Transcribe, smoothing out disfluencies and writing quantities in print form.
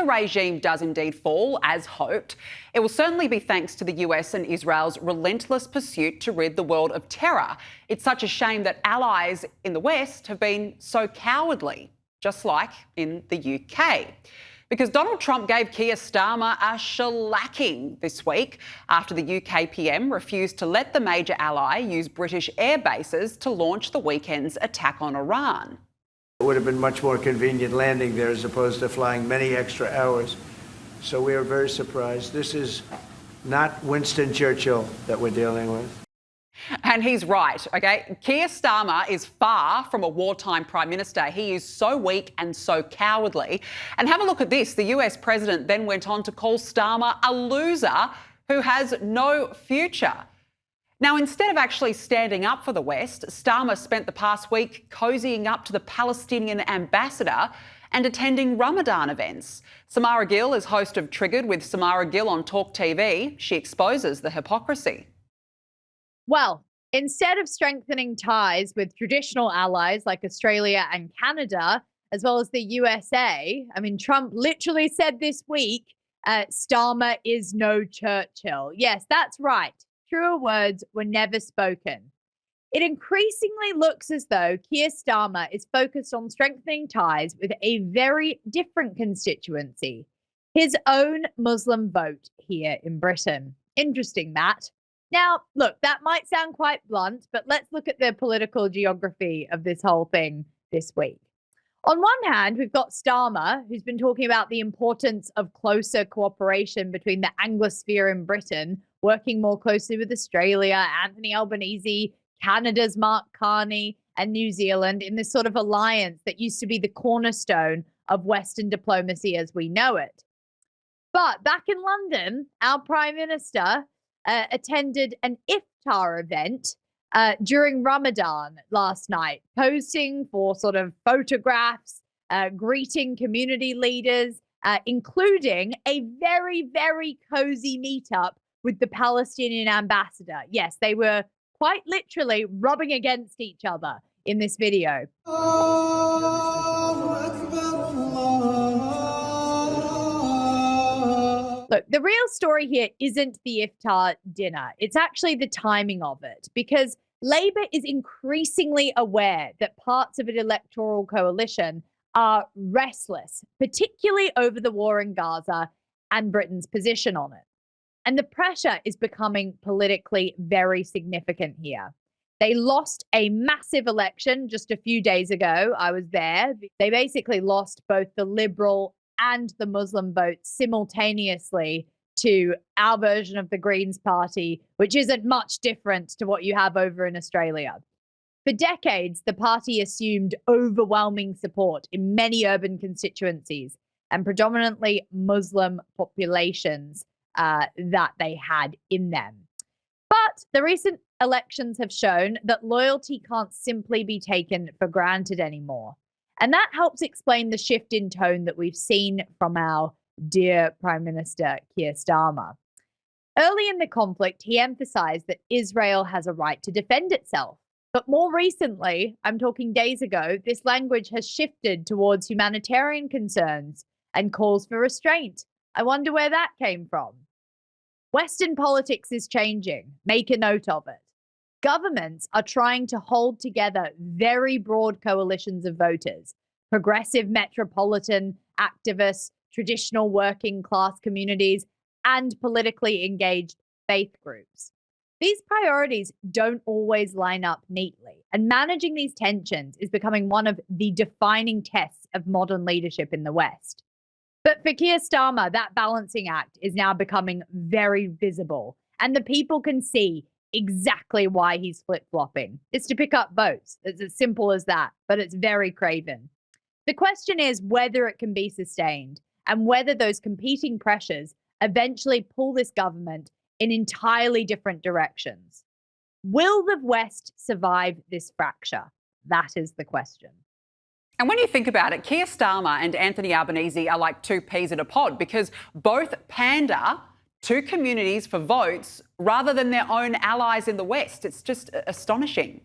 regime does indeed fall, as hoped, it will certainly be thanks to the US and Israel's relentless pursuit to rid the world of terror. It's such a shame that allies in the West have been so cowardly, just like in the UK. Because Donald Trump gave Keir Starmer a shellacking this week after the UK PM refused to let the major ally use British air bases to launch the weekend's attack on Iran. It would have been much more convenient landing there as opposed to flying many extra hours. So we are very surprised. This is not Winston Churchill that we're dealing with. And he's right, OK? Keir Starmer is far from a wartime Prime Minister. He is so weak and so cowardly. And have a look at this. The US President then went on to call Starmer a loser who has no future. Now, instead of actually standing up for the West, Starmer spent the past week cozying up to the Palestinian ambassador and attending Ramadan events. Samara Gill is host of Triggered with Samara Gill on Talk TV. She exposes the hypocrisy. Well, instead of strengthening ties with traditional allies like Australia and Canada, as well as the USA, Trump literally said this week, Starmer is no Churchill. Yes, that's right. Truer words were never spoken. It increasingly looks as though Keir Starmer is focused on strengthening ties with a very different constituency, his own Muslim vote here in Britain. Interesting, Matt. Now, look, that might sound quite blunt, but let's look at the political geography of this whole thing this week. On one hand, we've got Starmer, who's been talking about the importance of closer cooperation between the Anglosphere in Britain, working more closely with Australia, Anthony Albanese, Canada's Mark Carney, and New Zealand in this sort of alliance that used to be the cornerstone of Western diplomacy as we know it. But back in London, our Prime Minister attended an Iftar event during Ramadan last night, posing for sort of photographs, greeting community leaders, including a very, very cozy meetup with the Palestinian ambassador. Yes, they were quite literally rubbing against each other in this video. Look, the real story here isn't the Iftar dinner. It's actually the timing of it, because Labour is increasingly aware that parts of an electoral coalition are restless, particularly over the war in Gaza and Britain's position on it. And the pressure is becoming politically very significant here. They lost a massive election just a few days ago. I was there. They basically lost both the Liberal and the Muslim votes simultaneously to our version of the Greens party, which isn't much different to what you have over in Australia. For decades, the party assumed overwhelming support in many urban constituencies and predominantly Muslim populations that they had in them. But the recent elections have shown that loyalty can't simply be taken for granted anymore. And that helps explain the shift in tone that we've seen from our dear Prime Minister Keir Starmer. Early in the conflict, he emphasized that Israel has a right to defend itself. But more recently, I'm talking days ago, this language has shifted towards humanitarian concerns and calls for restraint. I wonder where that came from. Western politics is changing. Make a note of it. Governments are trying to hold together very broad coalitions of voters, progressive metropolitan activists, traditional working class communities, and politically engaged faith groups. These priorities don't always line up neatly, and managing these tensions is becoming one of the defining tests of modern leadership in the West. But for Keir Starmer, that balancing act is now becoming very visible, and the people can see exactly why he's flip-flopping. It's to pick up votes. It's as simple as that, but it's very craven. The question is whether it can be sustained and whether those competing pressures eventually pull this government in entirely different directions. Will the West survive this fracture? That is the question. And when you think about it, Keir Starmer and Anthony Albanese are like two peas in a pod, because both pander to communities for votes rather than their own allies in the West. It's just astonishing.